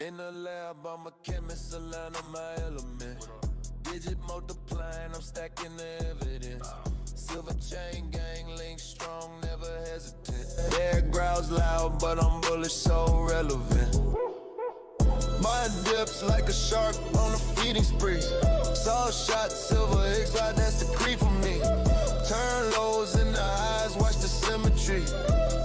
In the lab, I'm a chemist, a line of my element. Digit multiplying, I'm stacking the evidence. Silver chain gang, link strong, never hesitant. Air growls loud, but I'm bullish, so relevant. My dips like a shark on a feeding spree. SolShotSilver, XY, that's the creep for me. Turn lows in the eyes, watch the symmetry.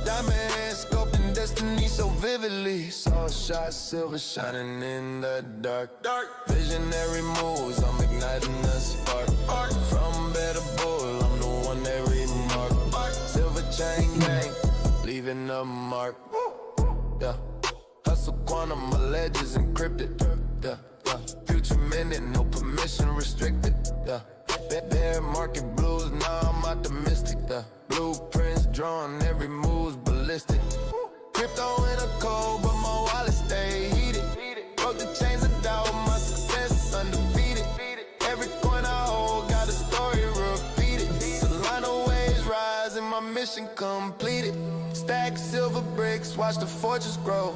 Diamond hands scoping destiny so vividly. SolShotSilver shining in the dark. Visionary moves, I'm igniting the spark. From better bull, I'm the one they remark. Silver chain gang, leaving a mark. Yeah. Hustle quantum, my ledger's encrypted. Yeah, yeah. Future minute, no permission restricted. Yeah. Bear market blues, now I'm optimistic. Yeah. Blueprints drawn, every move's ballistic. Crypto in a cold, but my wallet stay heated. Broke the chains of doubt, my success is undefeated. Every coin I hold got a story repeated. So line of waves rise and my mission completed. Stack silver bricks, watch the fortress grow.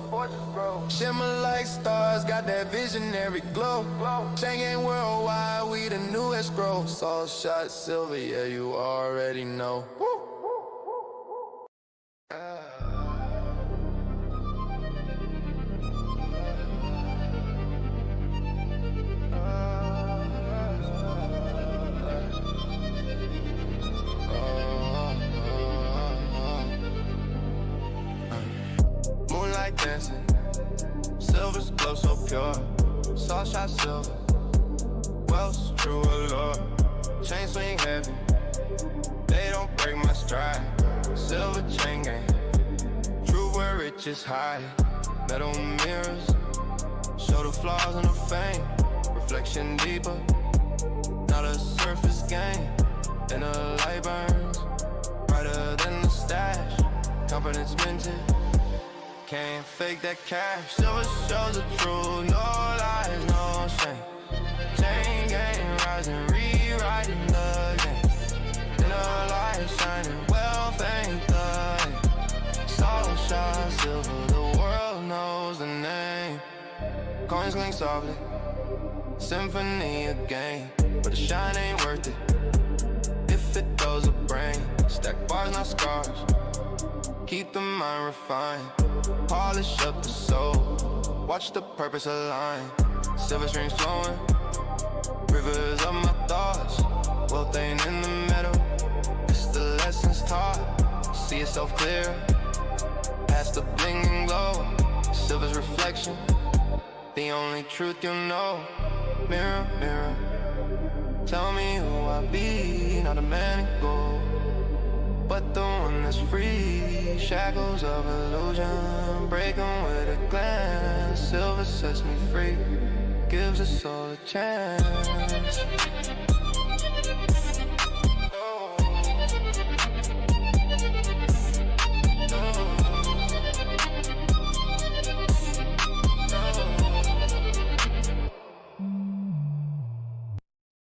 Shimmer like stars, got that visionary glow. Chain gang worldwide, we the new escrow. SolShotSilver, yeah, you already know. Moonlight dancing, silver's glow so pure. SolShotSilver, wealth's true allure. Chain swing heavy, they don't break my stride. Silver chain gang, true where riches hide. Metal mirrors, show the flaws in the fame. Reflection deeper, not a surface game. And the light burns, brighter than the stash. Confidence minted, can't fake that cash. Silver shows the truth, no lies, no shame. Chain gang rising, rewriting the game. In the light shining, wealth ain't the aim. SolShotSilver, the world knows the name. Coins clink softly, symphony again. But the shine ain't worth it if it goes a brain. Stack bars, not scars, keep the mind refined. Polish up the soul, watch the purpose align. Silver streams flowing, rivers of my thoughts. Wealth ain't in the middle, it's the lessons taught. See yourself clear, past the bling and glow. Silver's reflection, the only truth you know. Mirror, mirror, tell me who I be. Not a man in gold, but the one that's free. Shackles of illusion, break 'em with a glance. Silver sets me free, gives a soul a chance.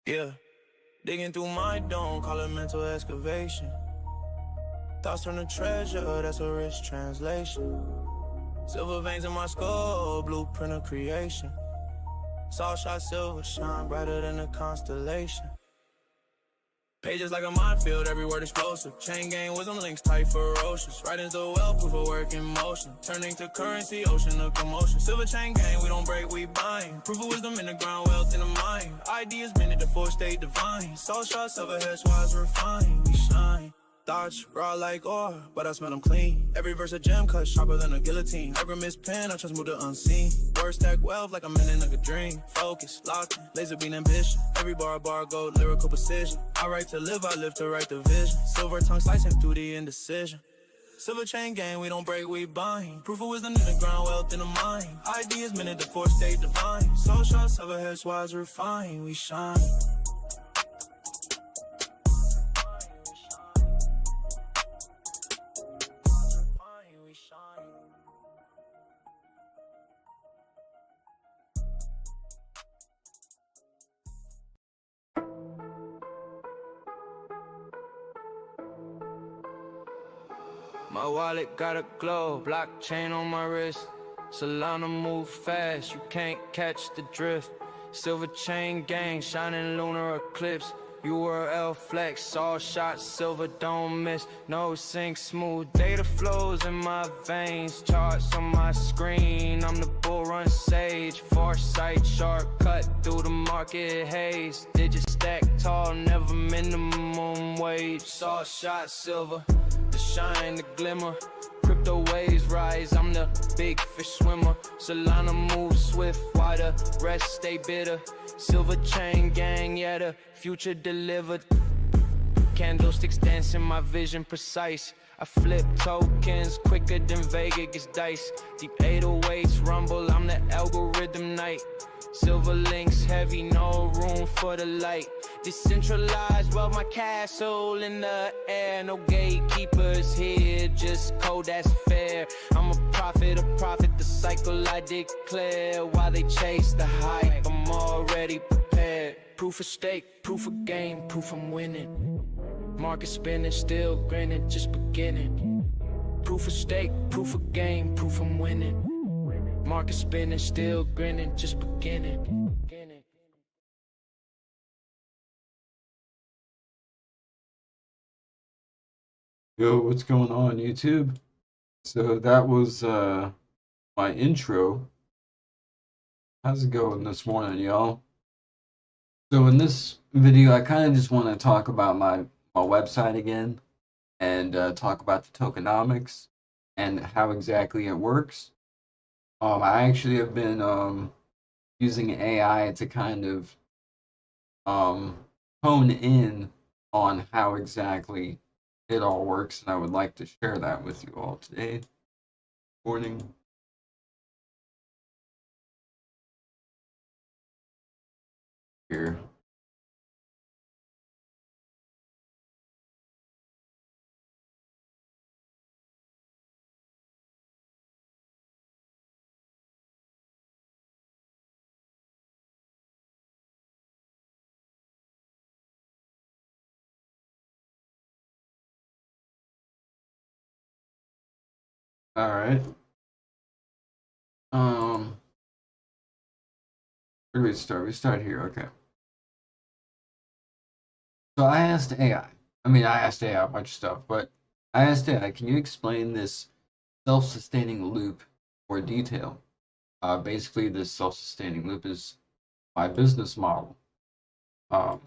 Yeah, digging through my dome, call it mental excavation. Thoughts from the treasure, that's a rich translation. Silver veins in my skull, blueprint of creation. SolShotSilver, shine brighter than a constellation. Pages like a minefield, every word explosive. Chain gang, wisdom links tight, ferocious. Writings of wealth, proof of work in motion. Turning to currency, ocean of commotion. Silver chain gang, we don't break, we bind. Proof of wisdom in the ground, wealth in the mind. Ideas minute, the fourth state divine. SolShotSilver, heads wise, refined, we shine. Thoughts raw like ore, but I smell them clean. Every verse a gem cut sharper than a guillotine. Every pen, I transmute the unseen. Word stack wealth like I'm in a dream. Focus, locked in, laser beam ambition. Every bar gold, lyrical precision. I write to live, I live to write the vision. Silver tongue slicing through the indecision. Silver chain gang, we don't break, we bind. Proof of wisdom in the ground, wealth in the mind. Ideas minute, the fourth state divine. SolShotSilver, heads wise, refined, we shine. My wallet got a glow, blockchain on my wrist. Solana move fast, you can't catch the drift. Silver chain gang, shining lunar eclipse. URL flex, SolShotSilver, don't miss. No sync, smooth data flows in my veins. Charts on my screen, I'm the bull run sage. Foresight, shortcut through the market haze. Digit stack tall, never minimum wage. SolShotSilver, the shine, the glimmer. Crypto waves rise, I'm the big fish swimmer. Solana moves swift, while the rest stay bitter. Silver chain gang, yeah, the future delivered. Candlesticks dancing, my vision precise. I flip tokens quicker than Vega gets dice. Deep 808s rumble, I'm the algorithm knight. Silver links heavy, no room for the light. Decentralized, well, my castle in the air. No gatekeepers here, just code that's fair. I'm a prophet, the cycle I declare. While they chase the hype, I'm already prepared. Proof of stake, proof of game, proof I'm winning. Market spinning, still grinning, just beginning. Proof of stake, proof of game, proof I'm winning. Market spinning, still grinning, just beginning. Yo, what's going on, YouTube? So that was my intro. How's it going this morning, y'all? So in this video, I kind of just want to talk about my website again and talk about the tokenomics and how exactly it works. I actually have been using AI to kind of hone in on how exactly it all works, and I would like to share that with you all today morning. Here. All right. Where do we start? We start here. Okay. So I asked AI. I asked AI a bunch of stuff, but I asked AI, can you explain this self-sustaining loop more detail? Basically, this self-sustaining loop is my business model. I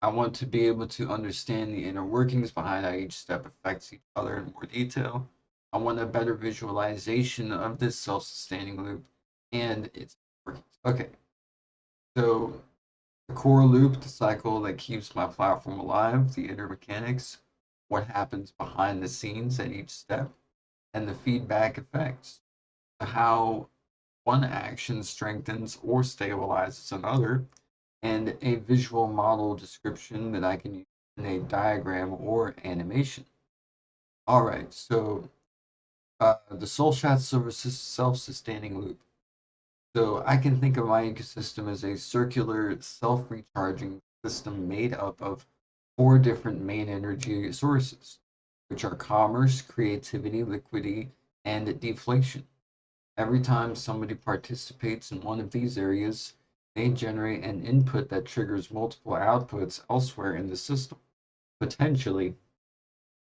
want to be able to understand the inner workings behind how each step affects each other in more detail. I want a better visualization of this self-sustaining loop and its workings. Okay, so the core loop, the cycle that keeps my platform alive, the inner mechanics, what happens behind the scenes at each step, and the feedback effects, how one action strengthens or stabilizes another, and a visual model description that I can use in a diagram or animation. All right, so the SolShotSilver self-sustaining loop. So I can think of my ecosystem as a circular, self-recharging system made up of 4 different main energy sources, which are commerce, creativity, liquidity, and deflation. Every time somebody participates in one of these areas, they generate an input that triggers multiple outputs elsewhere in the system, potentially,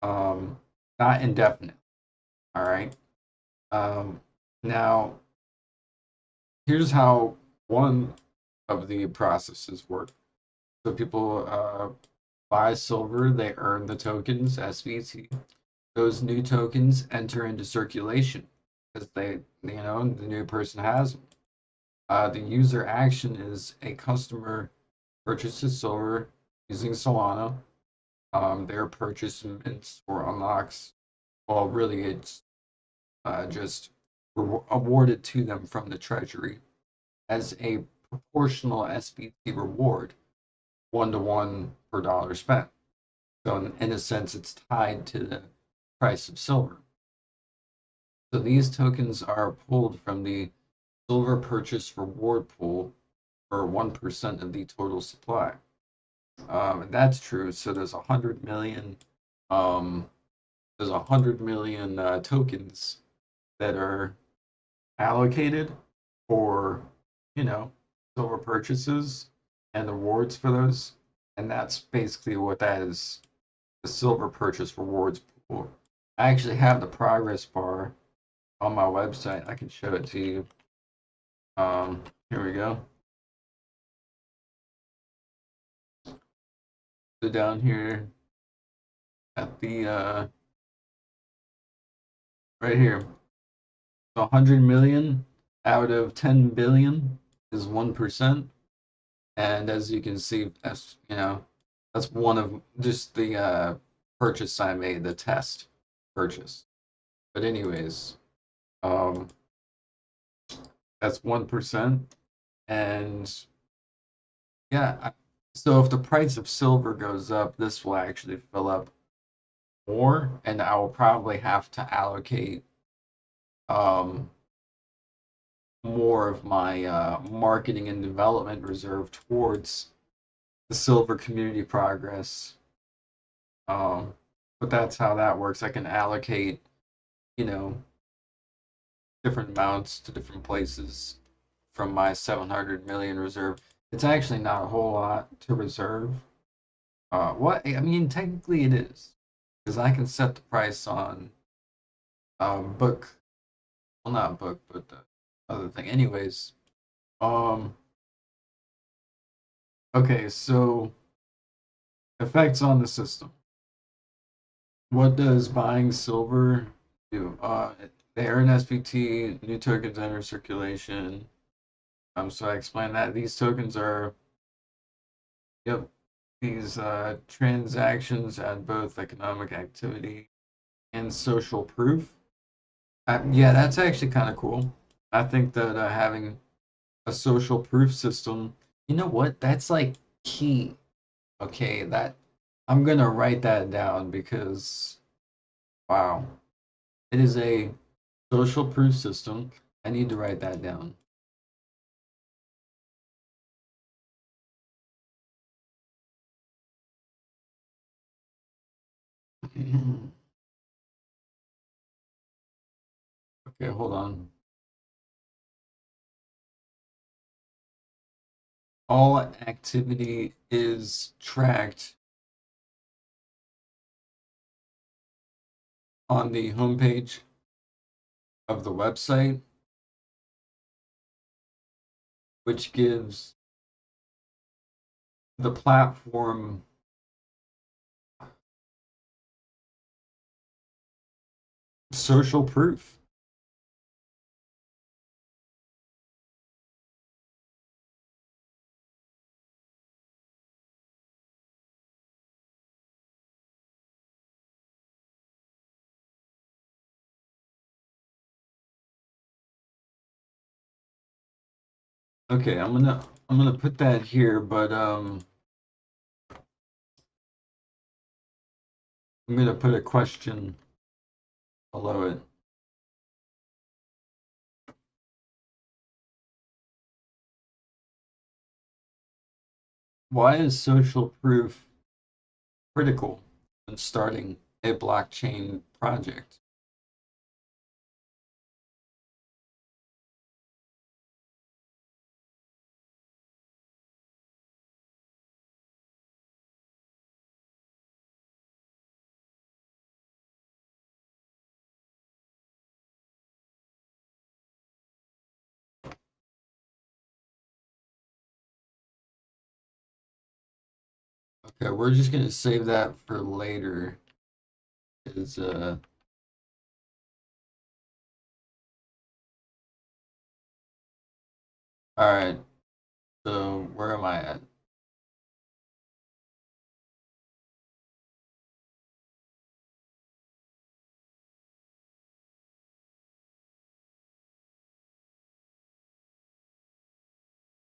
not indefinite. All right. Now, here's how one of the processes work. So people buy silver, they earn the tokens, SVT. Those new tokens enter into circulation because the new person has them. The user action is a customer purchases silver using Solana. Their purchase mints or unlocks, well, really, it's just awarded to them from the treasury as a proportional SBT reward, 1-to-1 per dollar spent. So in a sense, it's tied to the price of silver. So these tokens are pulled from the silver purchase reward pool for 1% of the total supply. That's true. So there's 100 million. There's 100 million tokens that are allocated for, you know, silver purchases and rewards for those. And that's basically what that is, the silver purchase rewards pool. I actually have the progress bar on my website. I can show it to you. Here we go. So down here at the right here, so 100 million out of 10 billion is 1%. And as you can see, that's, you know, that's one of just the purchase I made, the test purchase. But anyways, um, that's 1%. And yeah, so if the price of silver goes up, this will actually fill up more, and I will probably have to allocate um, more of my marketing and development reserve towards the silver community progress. Um, but that's how that works. I can allocate, you know, different amounts to different places from my 700 million reserve. It's actually not a whole lot to reserve. What I mean, technically it is, because I can set the price on book, well, not book, but the other thing. Anyways, um, okay, so effects on the system. What does buying silver do? They earn SPT, new tokens enter circulation. So I explained that these tokens are, yep, these transactions add both economic activity and social proof. Yeah, that's actually kind of cool. I think that having a social proof system, you know what? That's like key. Okay, that I'm gonna write that down because wow, it is a social proof system. I need to write that down. Okay, hold on. All activity is tracked on the homepage of the website, which gives the platform social proof. Okay, I'm gonna put that here, but I'm gonna put a question below it. Why is social proof critical when starting a blockchain project? Okay, we're just gonna save that for later. Is all right. So where am I at?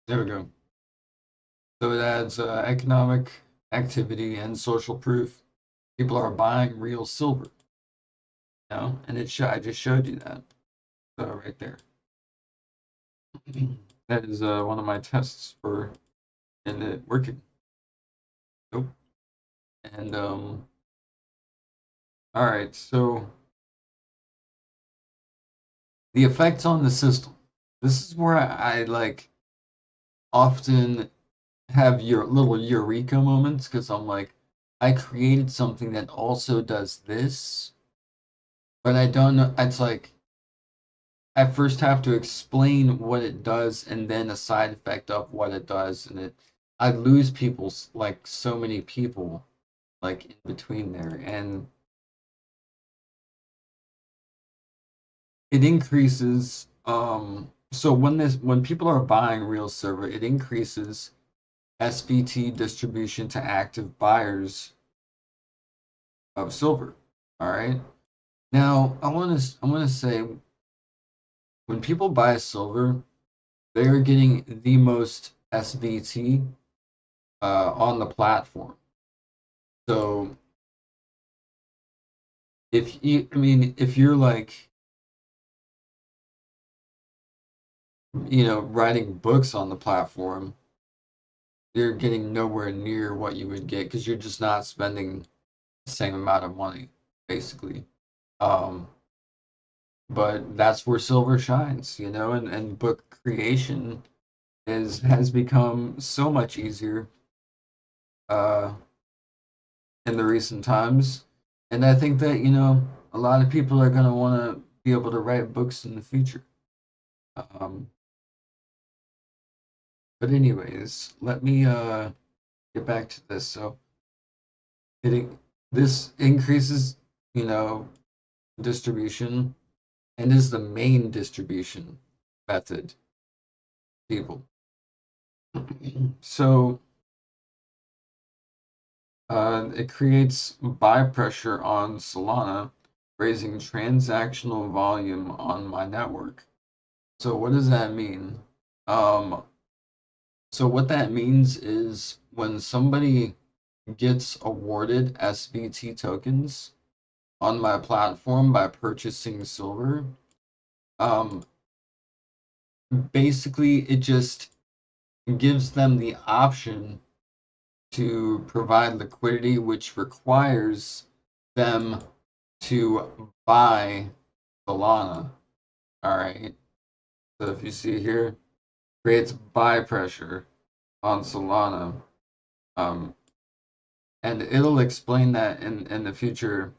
There we go. So it adds economic activity and social proof. People are buying real silver, you know, and I just showed you that. So right there. That is one of my tests for and it working. Nope. And all right, so the effects on the system. This is where I like often have your little eureka moments because I'm like, I created something that also does this, but I don't know. It's like I first have to explain what it does and then a side effect of what it does, and I lose people's like so many people like in between there, and it increases. So when people are buying real silver, it increases SVT distribution to active buyers of silver. All right. Now, I want to say when people buy silver, they are getting the most SVT on the platform. So if you're like, writing books on the platform, you're getting nowhere near what you would get because you're just not spending the same amount of money, basically. Um, but that's where silver shines, and book creation is has become so much easier uh, in the recent times, and I think that a lot of people are going to want to be able to write books in the future. Um, but anyways, let me get back to this. So it this increases, you know, distribution and is the main distribution method, people. So it creates buy pressure on Solana, raising transactional volume on my network. So what does that mean? Um, so what that means is when somebody gets awarded SVT tokens on my platform by purchasing silver, um, basically it just gives them the option to provide liquidity, which requires them to buy Solana. All right. So if you see here, creates buy pressure on Solana. Um, and it'll explain that in the future,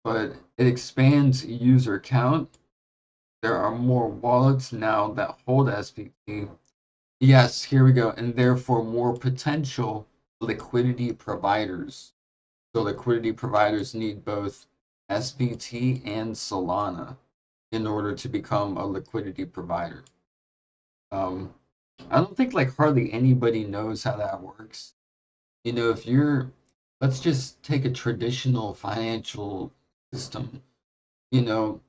but it expands user count. There are more wallets now that hold SVT. Yes, here we go. And therefore more potential liquidity providers. So liquidity providers need both SVT and Solana in order to become a liquidity provider. Um, I don't think like hardly anybody knows how that works. If let's just take a traditional financial system, you know,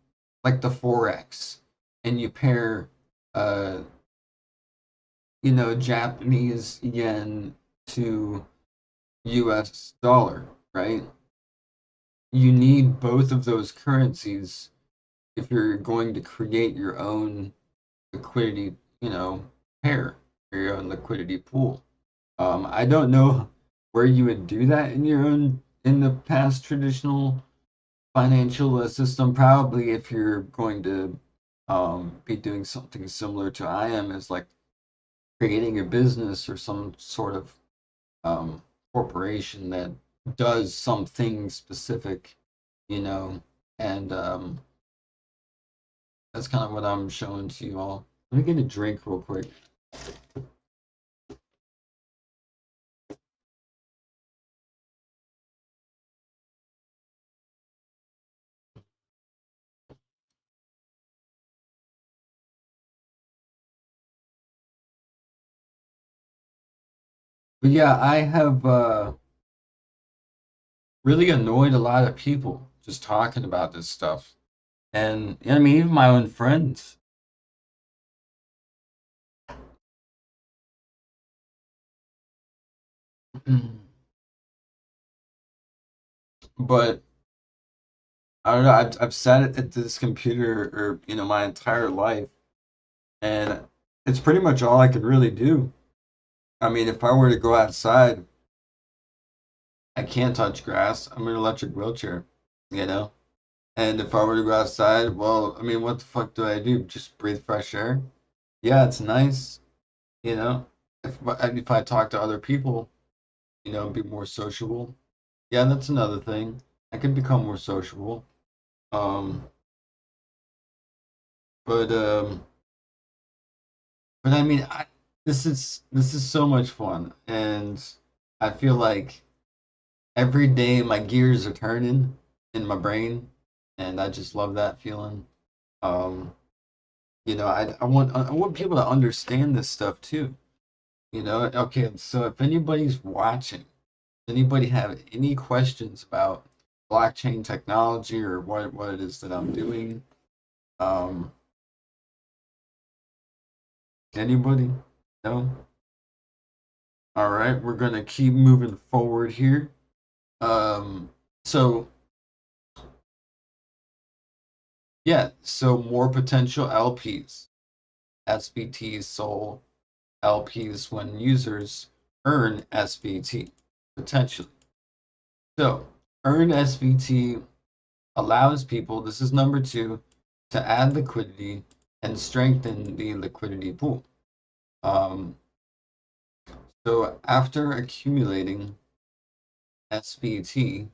like the Forex, and you pair, uh, Japanese yen to US dollar, right? You need both of those currencies if you're going to create your own liquidity, pair, or your own liquidity pool. I don't know where you would do that in the past traditional financial system. Probably if you're going to be doing something similar to I am, is like creating a business or some sort of corporation that does something specific, you know, and that's kind of what I'm showing to you all. Let me get a drink real quick. But yeah, I have really annoyed a lot of people just talking about this stuff. And I mean, even my own friends. But I don't know. I've sat at this computer, or my entire life, and it's pretty much all I could really do. I mean, if I were to go outside, I can't touch grass. I'm in an electric wheelchair, you know. And if I were to go outside, well, I mean, what the fuck do I do? Just breathe fresh air? Yeah, it's nice, you know. If I talk to other people, be more sociable. Yeah, that's another thing. I could become more sociable. Um, but um, but I mean, this is so much fun, and I feel like every day my gears are turning in my brain, and I just love that feeling. Um, I want people to understand this stuff too. Okay, so if anybody's watching, anybody have any questions about blockchain technology or what it is that I'm doing? Um, Anybody? No? All right, we're gonna keep moving forward here. So yeah, so more potential LPs, SBTs, Sol LPs when users earn SVT potentially. So earn SVT allows people, this is number two, to add liquidity and strengthen the liquidity pool. Um, so after accumulating SVT,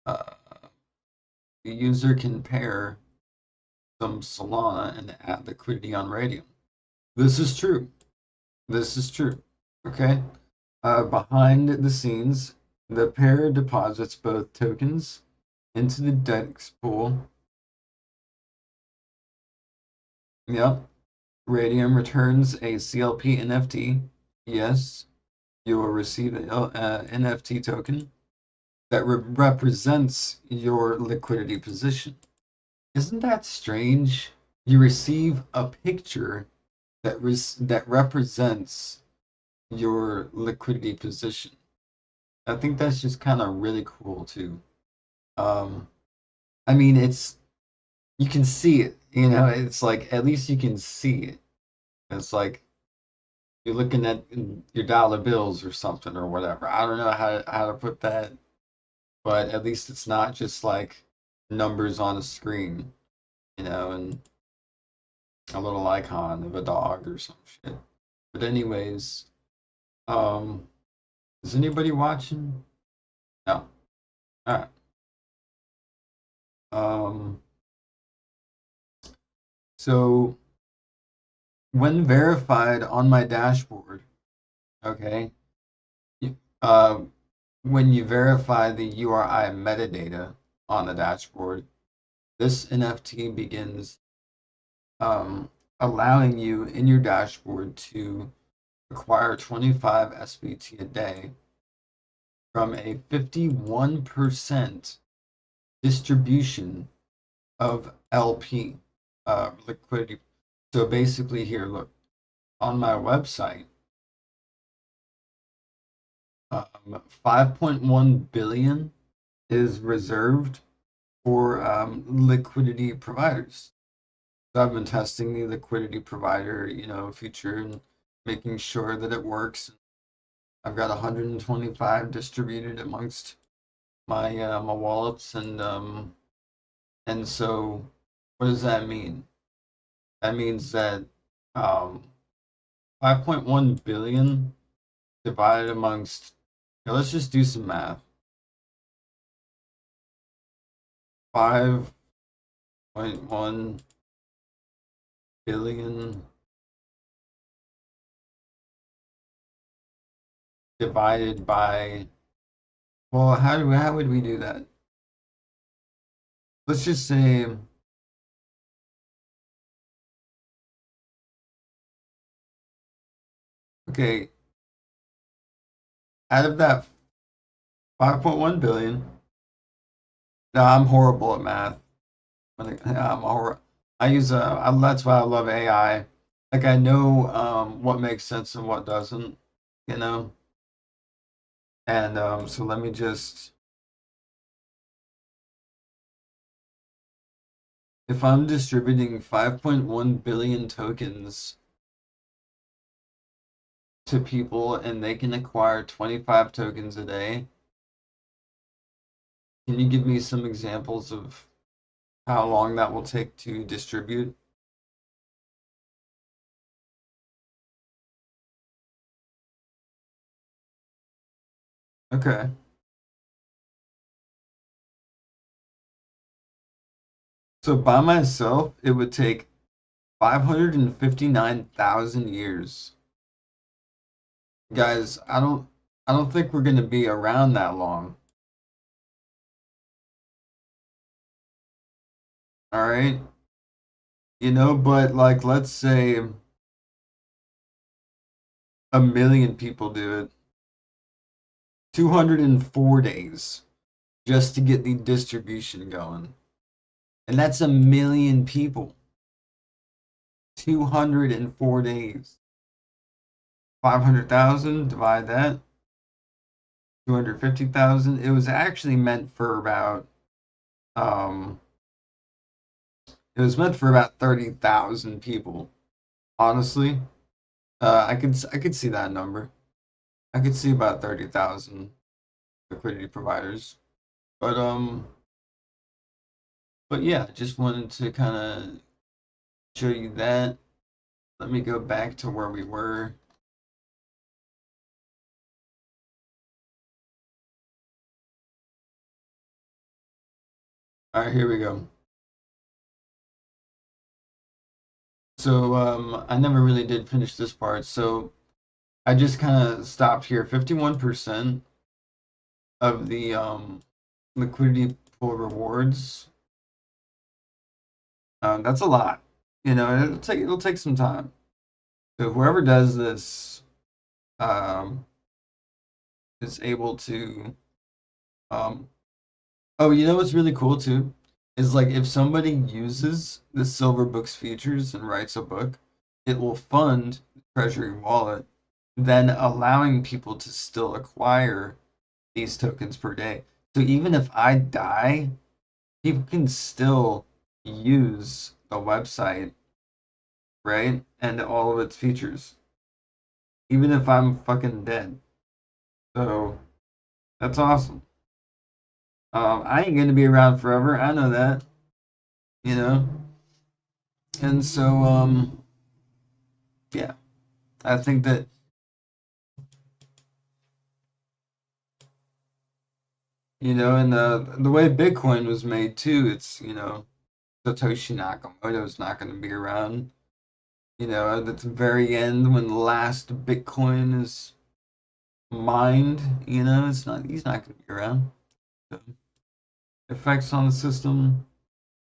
uh, the user can pair some Solana and add liquidity on Radium. This is true. This is true. Okay. Behind the scenes, the pair deposits both tokens into the DEX pool. Yep. Radium returns a CLP NFT. Yes, you will receive an NFT token that represents your liquidity position. Isn't that strange? You receive a picture that represents your liquidity position. I think that's just kind of really cool too. Um, I mean, you can see it. It's like at least you can see it. It's like you're looking at your dollar bills or something or whatever. I don't know how to put that, but at least it's not just like numbers on a screen, and a little icon of a dog or some shit. But anyways, um, is anybody watching? No. All right. Um, so when verified on my dashboard, okay, uh, when you verify the URI metadata on the dashboard, this NFT begins allowing you in your dashboard to acquire 25 SBT a day from a 51% distribution of LP liquidity. So basically, here, look, on my website, 5.1 billion is reserved for liquidity providers. So I've been testing the liquidity provider, feature and making sure that it works. I've got 125 distributed amongst my wallets, and so what does that mean? That means that um, 5.1 billion divided amongst. Let's just do some math. 5.1 billion divided by. Well, how would we do that? Let's just say, okay, out of that 5.1 billion. No, I'm horrible at math. I'm horrible. That's why I love AI. Like I know what makes sense and what doesn't, you know. And so let me just, if I'm distributing 5.1 billion tokens to people and they can acquire 25 tokens a day, Can you give me some examples of how long that will take to distribute? Okay. So by myself, it would take 559,000 years. Guys, I don't think we're going to be around that long. All right? But like let's say a million people do it. 204 days just to get the distribution going. And that's a million people. 204 days. 500,000, divide that. 250,000. It was actually meant for about um it was meant for about 30,000 people. Honestly, I could see that number. I could see about 30,000 liquidity providers. But yeah, just wanted to kind of show you that. Let me go back to where we were. All right, here we go. So I never really did finish this part. So I just kind of stopped here. 51% of the liquidity pool rewards. That's a lot. It'll take some time. So whoever does this um, is able to. Um, oh, you know what's really cool too is like if somebody uses the Silver Books features and writes a book, it will fund the Treasury wallet, then allowing people to still acquire these tokens per day. So even if I die, people can still use the website, right? And all of its features, even if I'm fucking dead. So that's awesome. I ain't gonna be around forever. I know that, you know. And so, yeah, I think that and the way Bitcoin was made too. It's Satoshi Nakamoto's not gonna be around. At the very end when the last Bitcoin is mined, it's not he's not gonna be around. So, effects on the system,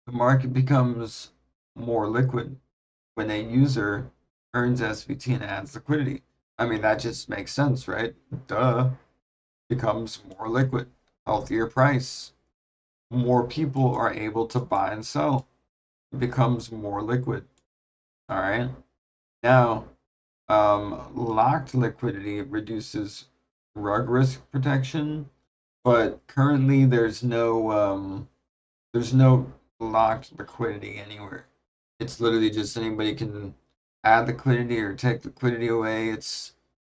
the market becomes more liquid when a user earns SVT and adds liquidity. I mean, that just makes sense, right? Duh. Becomes more liquid, healthier price. More people are able to buy and sell. It becomes more liquid. All right. Now, locked liquidity reduces rug risk protection, but currently there's no locked liquidity anywhere. It's literally just anybody can add liquidity or take liquidity away. It's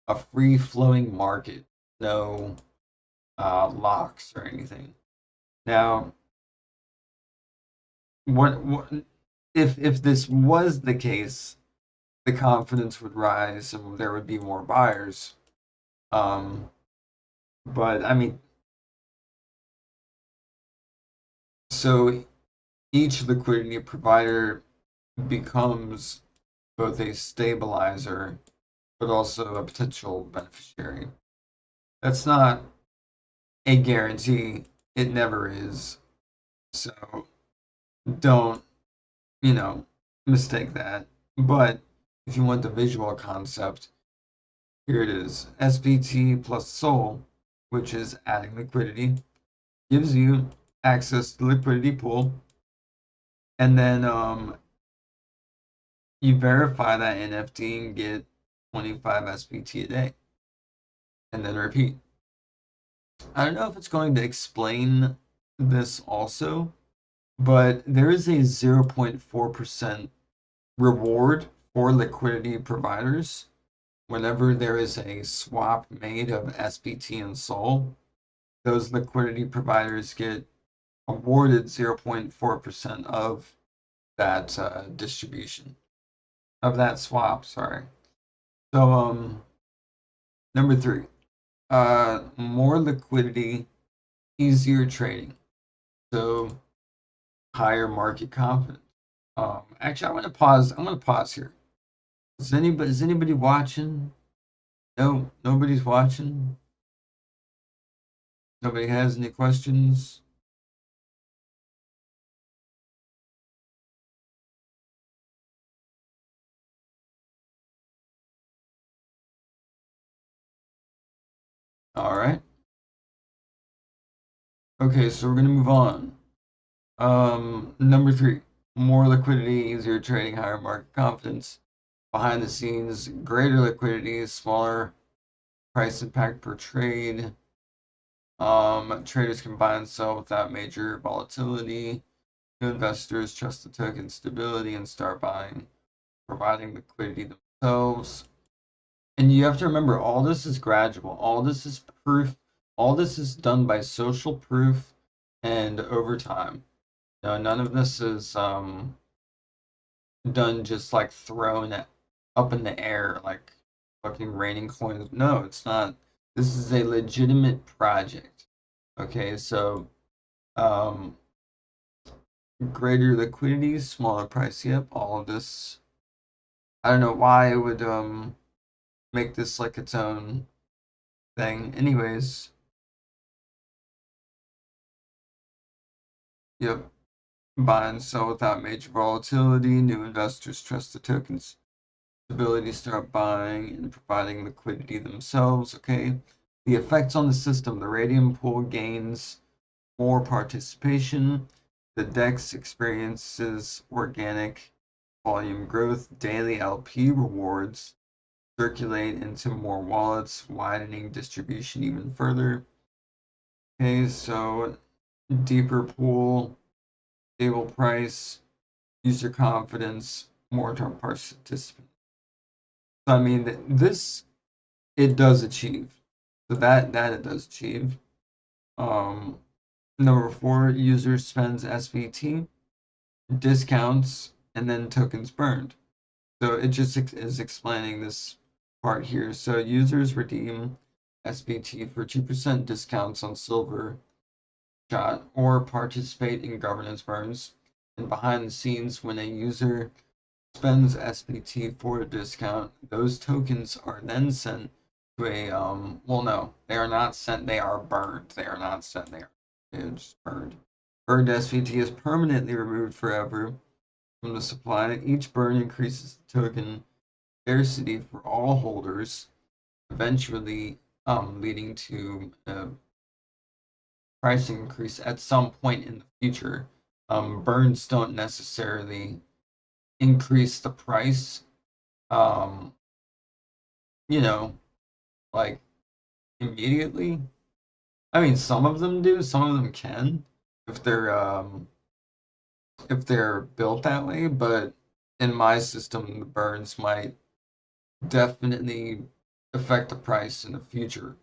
a free flowing market. No locks or anything. Now, what if this was the case, the confidence would rise and there would be more buyers. Um, but I mean, so each liquidity provider becomes both a stabilizer but also a potential beneficiary. That's not a guarantee. It never is. So don't, you know, mistake that. But if you want the visual concept, here it is. SPT plus Sol, which is adding liquidity, gives you access to the liquidity pool, and then you verify that NFT and get 25 SPT a day, and then repeat. I don't know if it's going to explain this also, but there is a 0.4% reward for liquidity providers whenever there is a swap made of SPT and Sol. Those liquidity providers get awarded 0.4% of that distribution of that swap. Sorry. So number 3, more liquidity, easier trading. So higher market confidence. Actually, I'm gonna pause. I'm gonna pause here. Is anybody watching? No, nobody's watching. Nobody has any questions. All right. Okay, so we're gonna move on. Number 3, more liquidity, easier trading, higher market confidence. Behind the scenes, greater liquidity, smaller price impact per trade. Traders can buy and sell without major volatility. New investors trust the token stability and start buying, providing liquidity themselves. And you have to remember, all this is gradual. All this is proof. All this is done by social proof and over time. No, none of this is done just like thrown up in the air like fucking raining coins. No, it's not. This is a legitimate project. Okay, so um, greater liquidity, smaller price. Yep, all of this. I don't know why it would make this like its own thing. Anyways, yep. Buy and sell without major volatility. New investors trust the token's ability to start buying and providing liquidity themselves. Okay. The effects on the system. The radium pool gains more participation. The DEX experiences organic volume growth. Daily LP rewards circulate into more wallets, widening distribution even further. Okay, so deeper pool, stable price, user confidence, more term participants. So I mean, this it does achieve. So that it does achieve. Um, Number 4, user spends SVT, discounts, and then tokens burned. So it just is explaining this part here. So users redeem SVT for 2% discounts on silver shot or participate in governance burns. And behind the scenes, when a user spends SVT for a discount, those tokens are then sent to a well, no, they are not sent, they are burned. They are not sent, they're just burned. Burned SVT is permanently removed forever from the supply. Each burn increases the token scarcity for all holders, eventually leading to a price increase at some point in the future. Burns don't necessarily increase the price, um, you know, like immediately. I mean, some of them do, some of them can if they're built that way, but in my system, the burns might definitely affect the price in the future.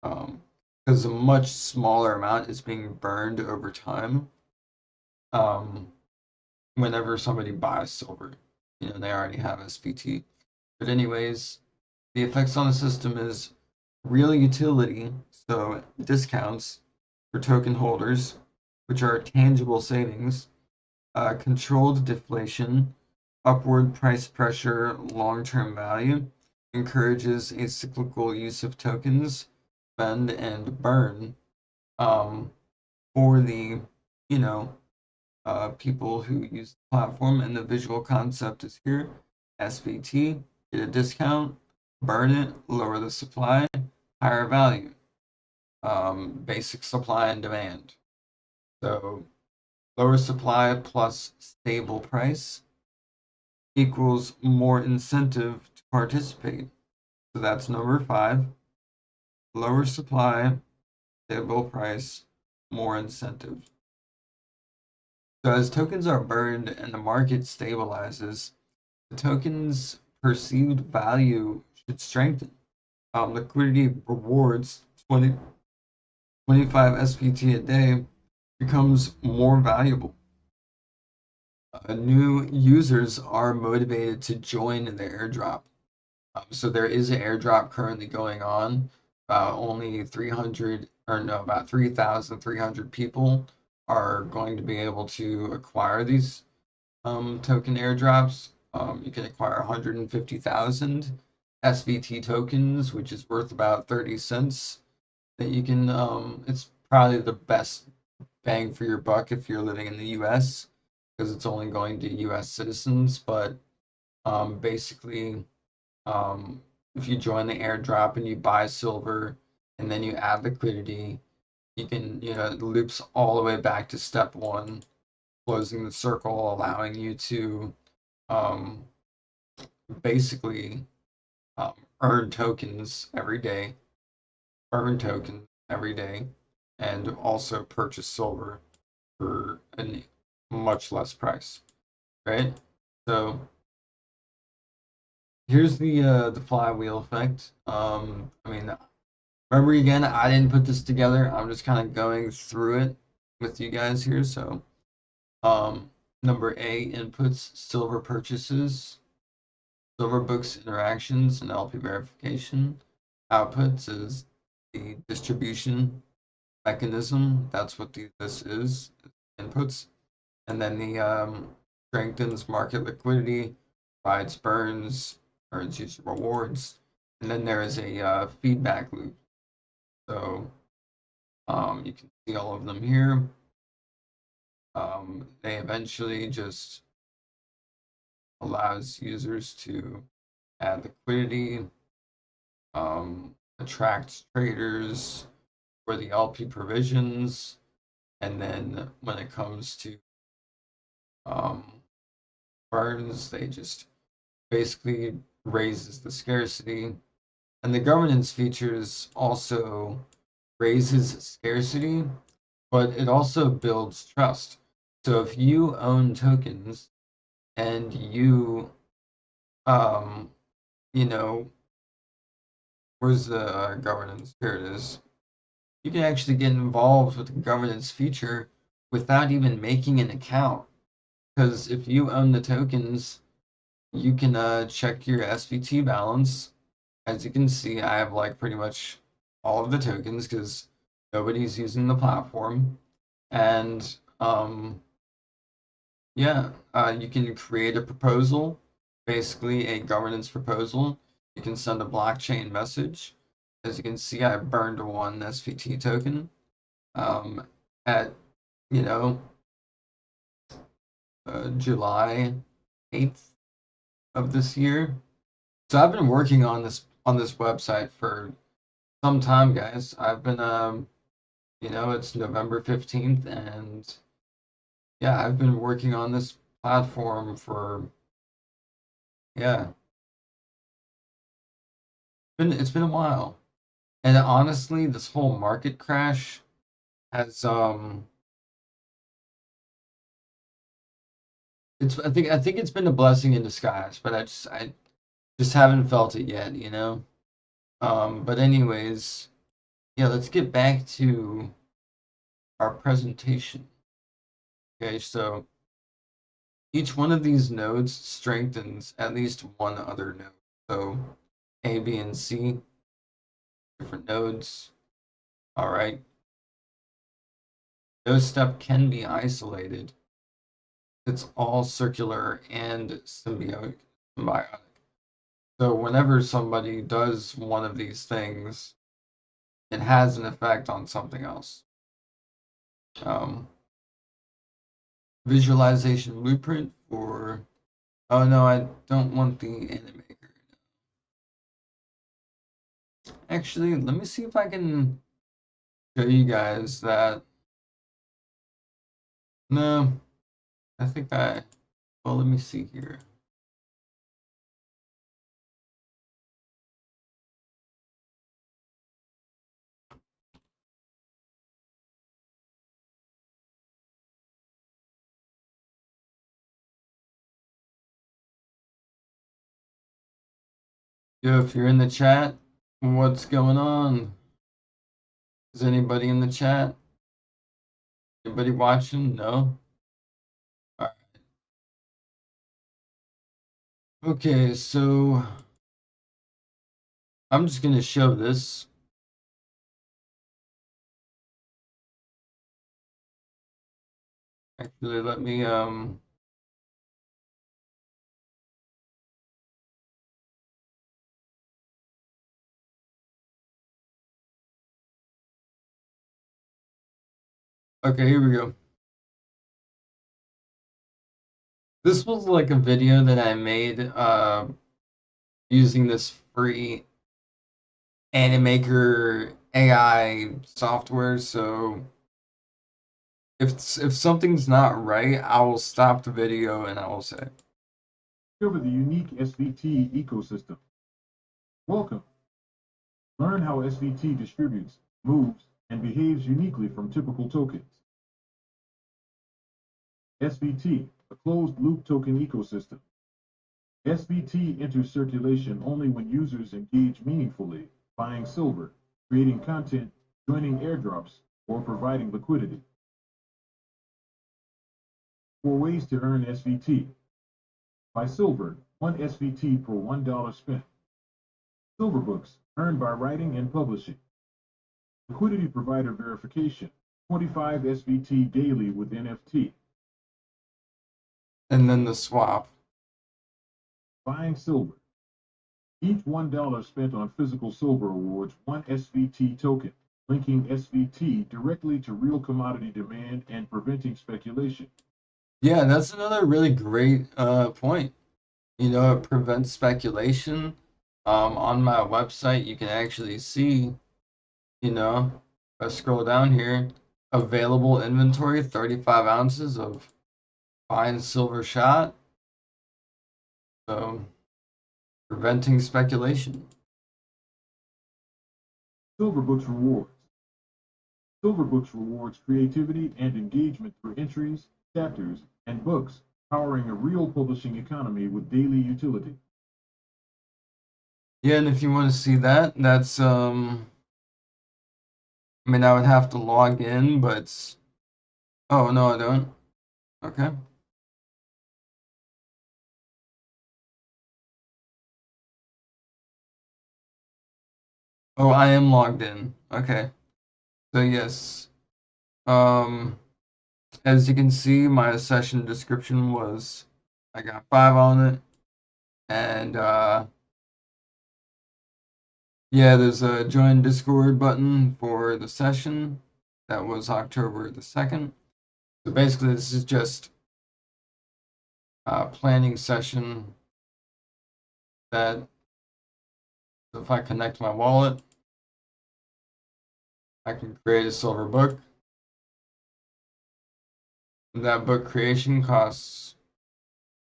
Because a much smaller amount is being burned over time. Um, Whenever somebody buys silver, they already have SPT. But anyways, the effects on the system is real utility, so discounts for token holders, which are tangible savings, controlled deflation, upward price pressure, long-term value, encourages a cyclical use of tokens, spend and burn, um, for the, you know, people who use the platform. And the visual concept is here. SVT, get a discount, burn it, lower the supply, higher value. Basic supply and demand. So lower supply plus stable price equals more incentive to participate. So that's number 5. Lower supply, stable price, more incentive. So as tokens are burned and the market stabilizes, the token's perceived value should strengthen. Liquidity rewards 25 SPT a day becomes more valuable. New users are motivated to join the airdrop. So there is an airdrop currently going on. Only 300, or no, about 3,300 people are going to be able to acquire these token airdrops. You can acquire 150,000 SVT tokens, which is worth about 30 cents. That you can, it's probably the best bang for your buck if you're living in the US, because it's only going to US citizens. But basically, if you join the airdrop and you buy silver and then you add liquidity, you can, it loops all the way back to step one, closing the circle, allowing you to um, basically earn tokens every day, earn tokens every day, and also purchase silver for a much less price, right? So here's the flywheel effect. I mean, remember again, I didn't put this together. I'm just kind of going through it with you guys here. So, number A, inputs, silver purchases, silver books interactions, and LP verification. Outputs is the distribution mechanism. That's what this is. Inputs, and then the strengthens market liquidity, provides burns user rewards, and then there is a feedback loop. So you can see all of them here. They eventually just allows users to add liquidity, attract traders for the LP provisions, and then when it comes to um, burns, they just basically raises the scarcity. And the governance features also raises scarcity, but it also builds trust. So if you own tokens and um, you know, where's the governance? Here it is. You can actually get involved with the governance feature without even making an account. Because if you own the tokens, you can check your SVT balance. As you can see, I have like pretty much all of the tokens because nobody's using the platform. And yeah, you can create a proposal, basically a governance proposal. You can send a blockchain message. As you can see, I burned one SVT token at, you know, July 8th of this year. So I've been working on this website for some time, guys. I've been it's November 15th, and yeah, I've been working on this platform for, yeah, it's been a while. And honestly, this whole market crash has it's I think it's been a blessing in disguise, but I just haven't felt it yet, you know? But anyways, yeah, let's get back to our presentation. Okay, so each one of these nodes strengthens at least one other node. So A, B, and C, different nodes. All right. No step can be isolated. It's all circular and symbiotic. So whenever somebody does one of these things, it has an effect on something else. Um, Visualization blueprint for, oh no, I don't want the animator. Actually, let me see if I can show you guys that. No, I think well, let me see here. Yo, if you're in the chat, what's going on? Is anybody in the chat? Anybody watching? No? Alright. Okay, so I'm just gonna show this. Actually, let me okay, here we go. This was like a video that I made using this free Animaker AI software. So if something's not right, I will stop the video and I will say, Discover the unique SVT ecosystem. Welcome. Learn how SVT distributes, moves, and behaves uniquely from typical tokens. SVT, a closed-loop token ecosystem. SVT enters circulation only when users engage meaningfully, buying silver, creating content, joining airdrops, or providing liquidity. 4 ways to earn SVT. Buy silver, 1 SVT per $1 spent. Silver books, earned by writing and publishing. Liquidity provider verification, 25 SVT daily with NFT. and then the swap. Buying silver. Each $1 spent on physical silver awards 1 SVT token, linking SVT directly to real commodity demand and preventing speculation. Yeah, that's another really great point. You know, it prevents speculation. On my website, you can actually see, you know, if I scroll down here, available inventory 35 ounces of fine silver shot. So, preventing speculation. Silverbooks rewards. Silverbooks rewards creativity and engagement through entries, chapters, and books, powering a real publishing economy with daily utility. Yeah, and if you want to see that, that's I mean, I would have to log in, but oh no, I don't. Okay. Oh, I am logged in. Okay. So yes. Um, as you can see, my session description was I got 5 on it, and yeah, there's a join Discord button for the session. That was October the 2nd. So basically, this is just a planning session that if I connect my wallet, I can create a silver book. That book creation costs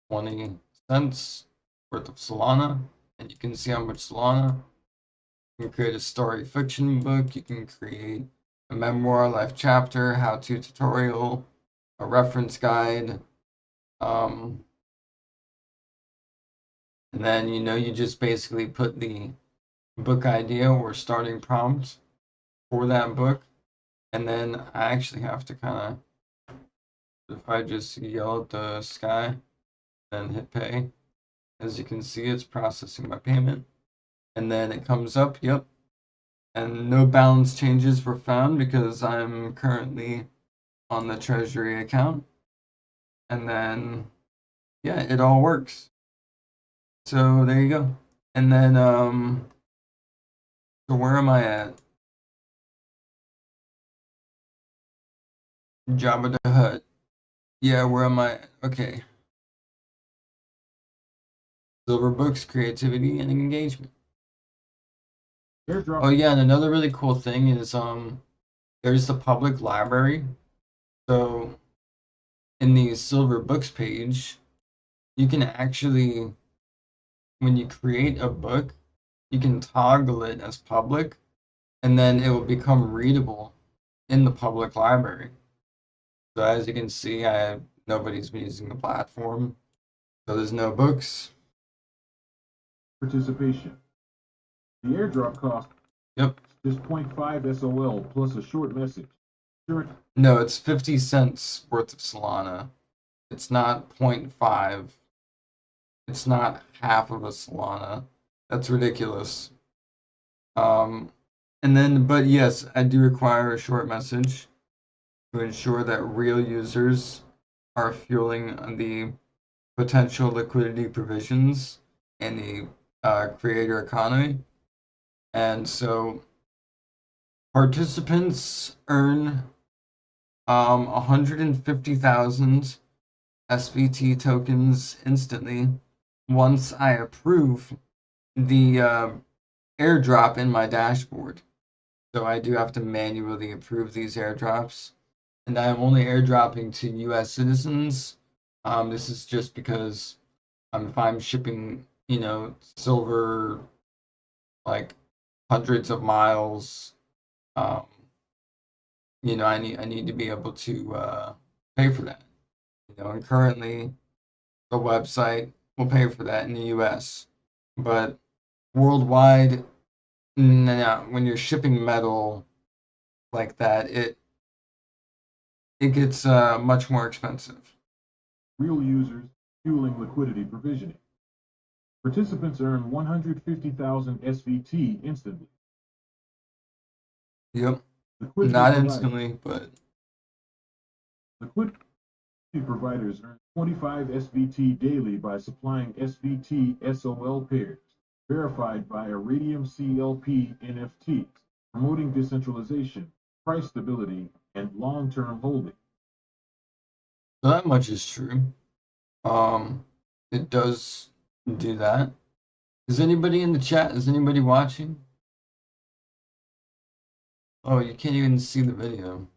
20 cents worth of Solana, and you can see how much Solana. You can create a story fiction book, you can create a memoir, life chapter, how-to tutorial, a reference guide, and then you just basically put the book idea or starting prompt for that book, and then I actually have to kind of, if I just yell at the sky and hit pay, as you can see, it's processing my payment, and then it comes up, yep, and no balance changes were found because I'm currently on the treasury account, and then yeah, it all works. So there you go. And then so where am I at? Jabba the Hutt. Yeah, where am I at? Okay. Silver books, creativity, and engagement. Airdrop. Oh yeah, and another really cool thing is there's the public library. So in the silver books page, you can actually, when you create a book, you can toggle it as public, and then it will become readable in the public library. So as you can see, nobody's been using the platform, so there's no books. Participation. The airdrop cost Yep. is 0.5 SOL plus a short message. Sure. No, it's 50 cents worth of Solana. It's not 0.5. It's not half of a Solana. That's ridiculous. And then, but yes, I do require a short message to ensure that real users are fueling the potential liquidity provisions in the creator economy. And so participants earn 150,000 SVT tokens instantly once I approve the airdrop in my dashboard. So I do have to manually approve these airdrops. And I am only airdropping to US citizens. This is just because if I'm shipping, silver like hundreds of miles, um, I need to be able to pay for that. And currently the website will pay for that in the US. But worldwide, no, when you're shipping metal like that, it gets much more expensive. Real users fueling liquidity provisioning. Participants earn 150,000 SVT instantly. Yep. Liquidity Not providers. instantly, but Liquidity providers earn 25 SVT daily by supplying SVT SOL pairs, verified via Radium CLP NFTs, promoting decentralization, price stability, and long-term holding. that much is true. It does do that. Is anybody in the chat? Is anybody watching? Oh, you can't even see the video.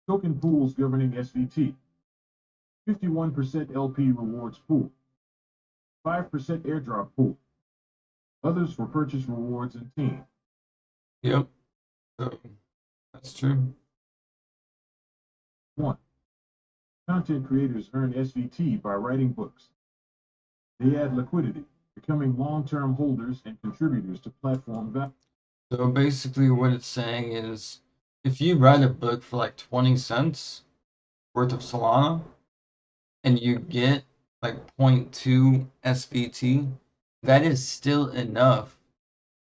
Token pools governing SVT. 51% LP rewards pool, 5% airdrop pool, others for purchase rewards and team. Yep. So that's true. 1. Content creators earn SVT by writing books. They add liquidity, becoming long-term holders and contributors to platform value. So basically, what it's saying is, if you write a book for like 20 cents worth of Solana, and you get like 0.2 SVT, that is still enough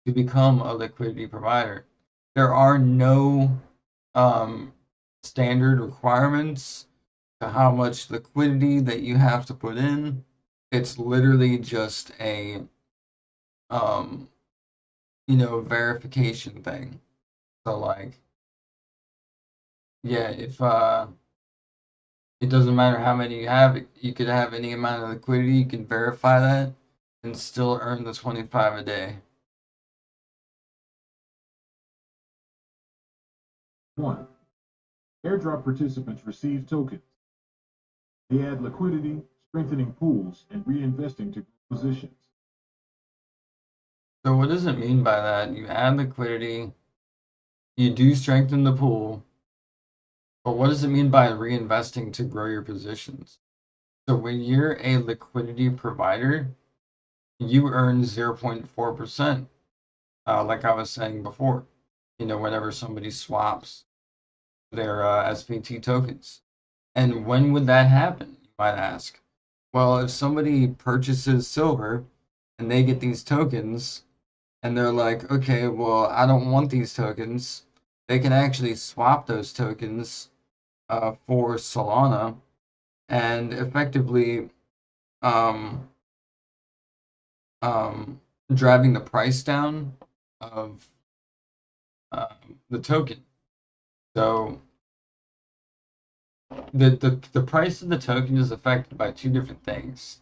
to become a liquidity provider. There are no um, standard requirements to how much liquidity that you have to put in. It's literally just a um, verification thing. So like, yeah, if it doesn't matter how many you have, you could have any amount of liquidity, you can verify that and still earn the 25 a day. 1. Airdrop participants receive tokens. They add liquidity, strengthening pools, and reinvesting to grow positions. So what does it mean by that? You add liquidity, you do strengthen the pool, but what does it mean by reinvesting to grow your positions? So when you're a liquidity provider, you earn 0.4%, like I was saying before, whenever somebody swaps their SVT tokens. And when would that happen, you might ask? Well, if somebody purchases silver and they get these tokens and they're like, okay, well, I don't want these tokens, they can actually swap those tokens for Solana and effectively um, um, driving the price down of the token. So the price of the token is affected by two different things: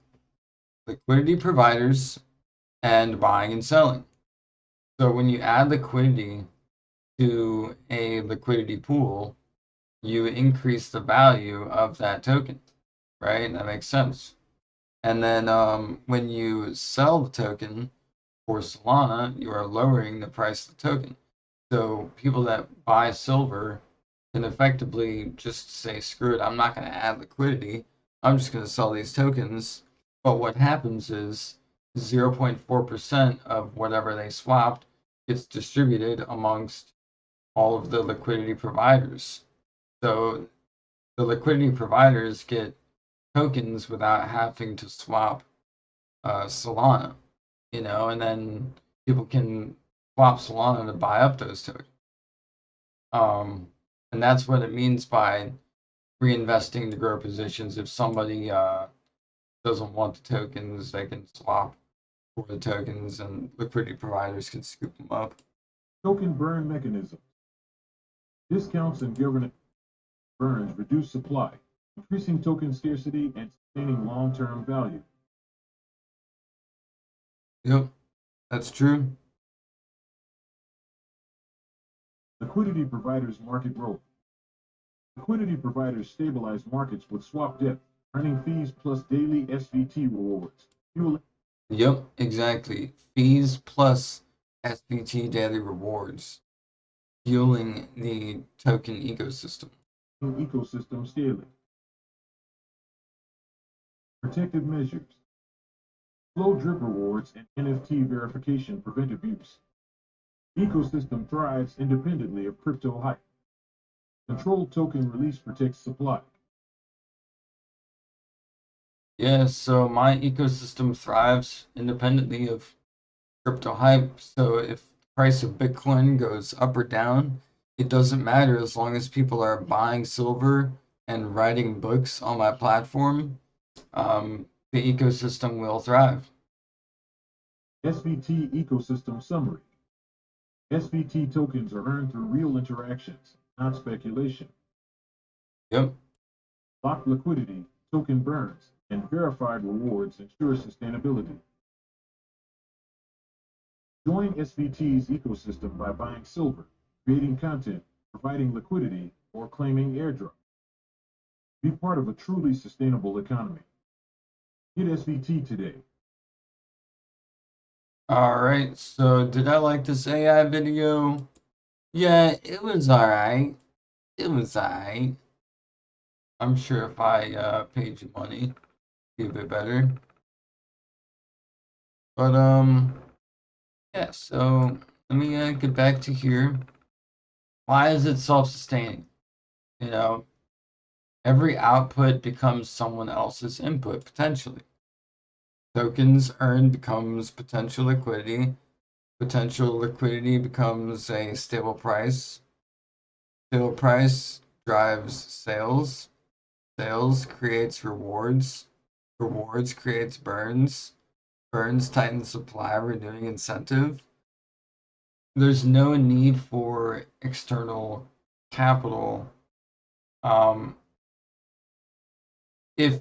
liquidity providers and buying and selling. So when you add liquidity to a liquidity pool, you increase the value of that token, right? That makes sense. And then when you sell the token for Solana, you are lowering the price of the token. So people that buy silver can effectively just say, screw it, I'm not going to add liquidity. I'm just going to sell these tokens. But what happens is 0.4% of whatever they swapped gets distributed amongst all of the liquidity providers. So the liquidity providers get tokens without having to swap Solana, and then people can swap Solana to buy up those tokens. And that's what it means by reinvesting to grow positions. If somebody doesn't want the tokens, they can swap for the tokens, and liquidity providers can scoop them up. Token burn mechanism. Discounts and government burns reduce supply, increasing token scarcity and sustaining long-term value. Yep, that's true. Liquidity providers market role. Liquidity providers stabilize markets with swap depth, earning fees plus daily SVT rewards. Yep, exactly. Fees plus SVT daily rewards, fueling the token ecosystem. Ecosystem scaling. Protective measures. Slow drip rewards and NFT verification prevent abuse. Ecosystem thrives independently of crypto hype. Controlled token release protects supply. Yeah, so my ecosystem thrives independently of crypto hype. So if the price of Bitcoin goes up or down, it doesn't matter as long as people are buying silver and writing books on my platform. The ecosystem will thrive. SVT ecosystem summary. SVT tokens are earned through real interactions, not speculation. Yep. Locked liquidity, token burns, and verified rewards ensure sustainability. Join SVT's ecosystem by buying silver, creating content, providing liquidity, or claiming airdrop. Be part of a truly sustainable economy. Get SVT today. Alright, so did I like this AI video? Yeah, it was alright. It was alright. I'm sure if I paid you money, it'd be a bit better. But yeah, so let me get back to here. Why is it self-sustaining? You know, every output becomes someone else's input, potentially. Tokens earned becomes potential liquidity. Potential liquidity becomes a stable price. Stable price drives sales. Sales creates rewards. Rewards creates burns. Burns tighten supply, renewing incentive. There's no need for external capital um, if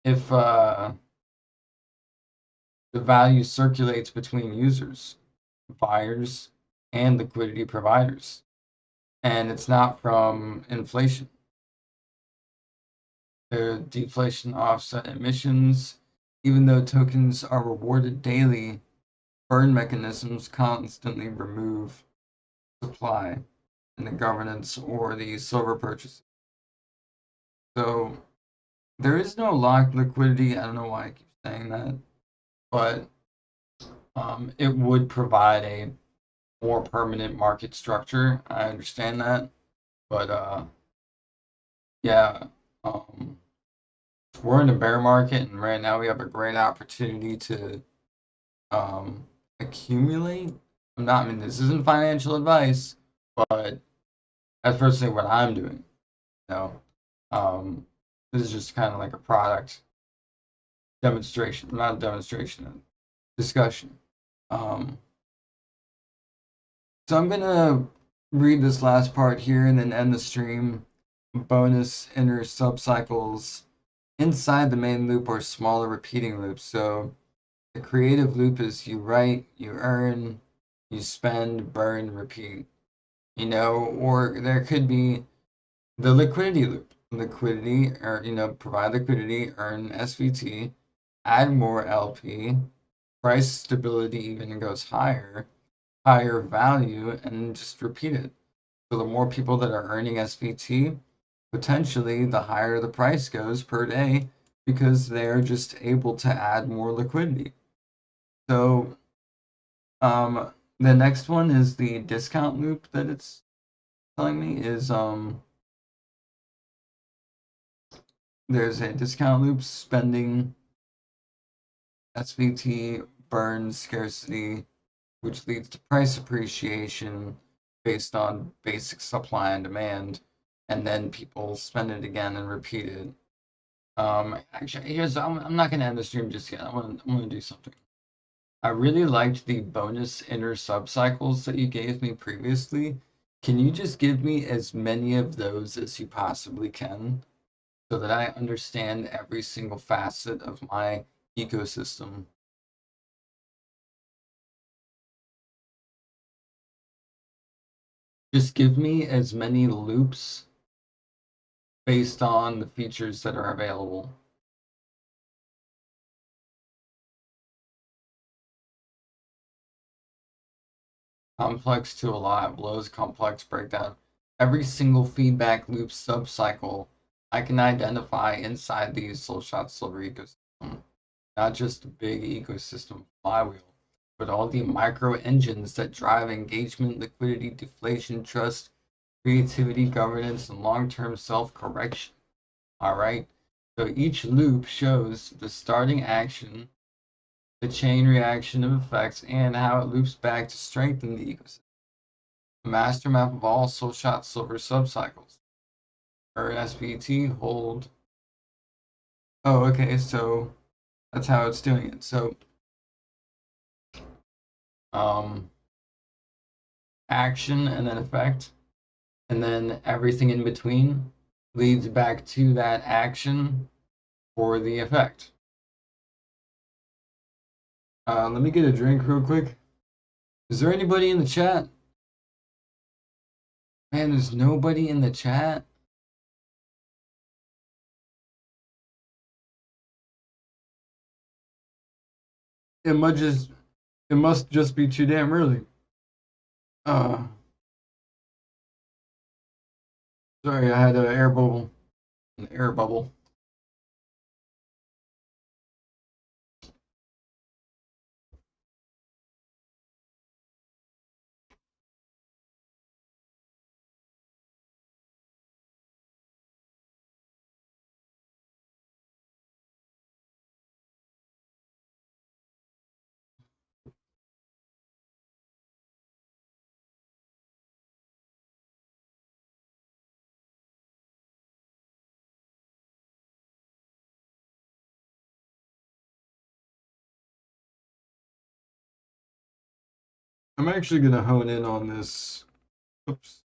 if the value circulates between users, buyers, and liquidity providers, and it's not from inflation. The deflation offset emissions, even though tokens are rewarded daily, burn mechanisms constantly remove supply in the governance or the silver purchase. So there is no locked liquidity. I don't know why I keep saying that, but it would provide a more permanent market structure. I understand that, but yeah, um, we're in a bear market, and right now we have a great opportunity to um, accumulate. I mean, this isn't financial advice, but that's personally what I'm doing. You know, this is just kind of like a product demonstration, not a demonstration, a discussion. Um, so I'm gonna read this last part here and then end the stream. Bonus inner subcycles inside the main loop are smaller repeating loops. So the creative loop is you write, you earn, you spend, burn, repeat. Or there could be the liquidity loop. Liquidity, or provide liquidity, earn SVT, add more LP, price stability even goes higher. higher value and just repeat it. So the more people that are earning SVT, potentially the higher the price goes per day because they're just able to add more liquidity. So the next one is the discount loop that it's telling me is there's a discount loop spending SVT burns scarcity, which leads to price appreciation based on basic supply and demand, and then people spend it again and repeat it. Actually, I'm not gonna end the stream just yet. I'm gonna do something. I really liked the bonus inner subcycles that you gave me previously. Can you just give me as many of those as you possibly can so that I understand every single facet of my ecosystem? Just give me as many loops based on the features that are available. Complex to a lot blows complex breakdown. Every single feedback loop subcycle I can identify inside the SolShotSilver ecosystem. Not just a big ecosystem flywheel, but all the micro engines that drive engagement, liquidity, deflation, trust, creativity, governance, and long-term self-correction. All right. So each loop shows the starting action, the chain reaction of effects, and how it loops back to strengthen the ecosystem. A master map of all SolShotSilver subcycles. Earn SVT, hold. Oh, okay. So that's how it's doing it. So, action and then effect, and then everything in between leads back to that action for the effect. Let me get a drink real quick. Is there anybody in the chat? Man, there's nobody in the chat. It must just be too damn early. Sorry, I had an air bubble. An air bubble. I'm actually gonna hone in on this. Oops.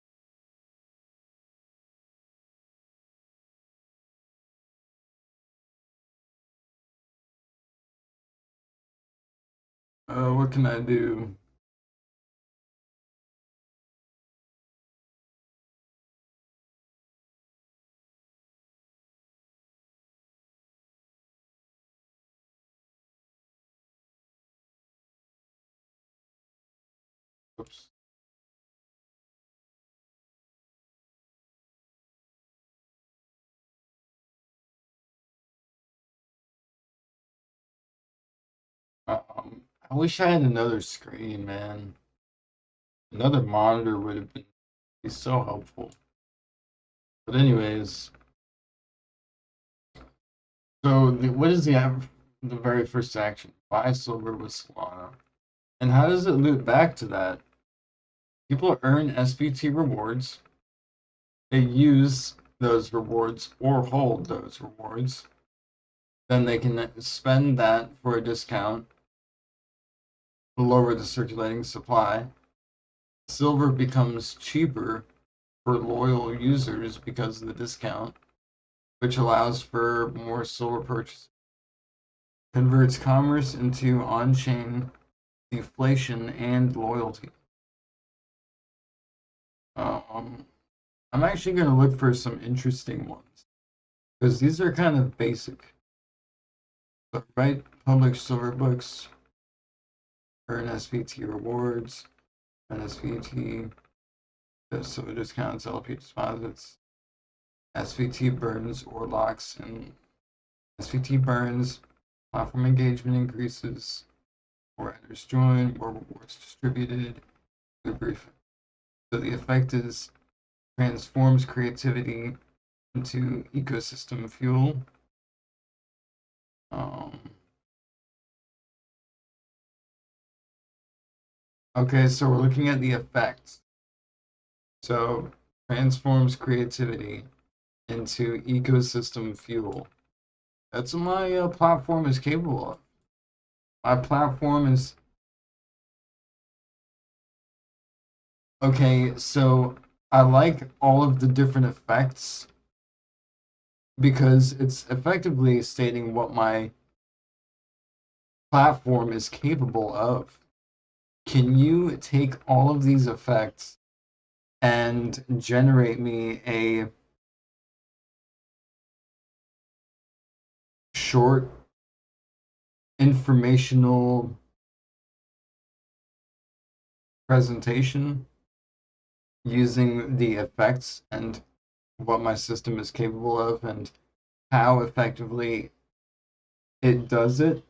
What can I do? Oops. I wish I had another screen, man. Another monitor would have been so helpful. But anyways, so what is the very first action? Buy silver with Solana. And how does it loop back to that? People earn SVT rewards. They use those rewards or hold those rewards. Then they can spend that for a discount to lower the circulating supply. Silver becomes cheaper for loyal users because of the discount, which allows for more silver purchase. Converts commerce into on-chain deflation and loyalty. I'm actually going to look for some interesting ones because these are kind of basic. But right, public silver books, earn SVT rewards. and SVT. So discounts, LP deposits, SVT burns or locks, and SVT burns, platform engagement increases, or enters join, or rewards distributed. Brief. So the effect is transforms creativity into ecosystem fuel. Okay, so we're looking at the effects. So transforms creativity into ecosystem fuel. That's what my platform is capable of. My platform is okay. So I like all of the different effects because it's effectively stating what my platform is capable of. Can you take all of these effects and generate me a short informational presentation using the effects and what my system is capable of and how effectively it does it?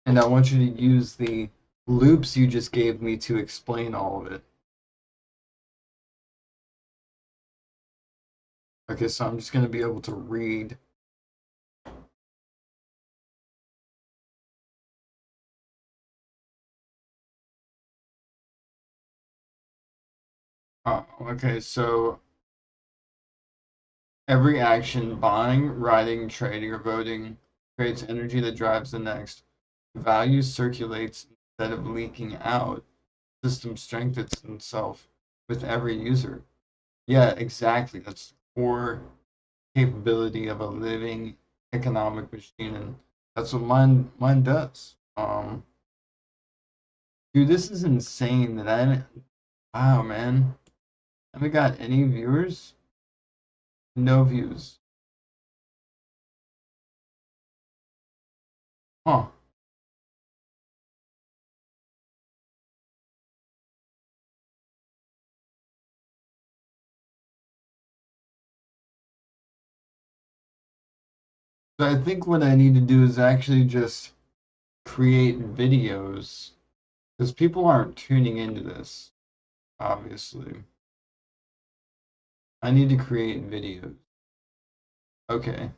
And I want you to use the loops you just gave me to explain all of it. Okay, so I'm just going to be able to read. Okay, so every action, buying, writing, trading, or voting, creates energy that drives the next. Value circulates instead of leaking out. System strengthens itself with every user. Yeah, exactly. That's the core capability of a living economic machine, and that's what mine does. Dude, this is insane that I didn't. Wow, man, I haven't got any viewers. No views. Huh. So I think what I need to do is actually just create videos because people aren't tuning into this, obviously. I need to create videos. Okay.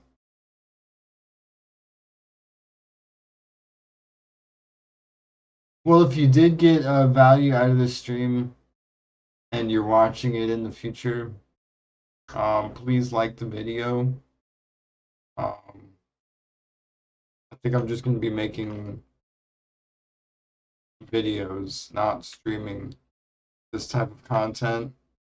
Well, if you did get value out of this stream and you're watching it in the future, please like the video. I think I'm just going to be making videos, not streaming this type of content.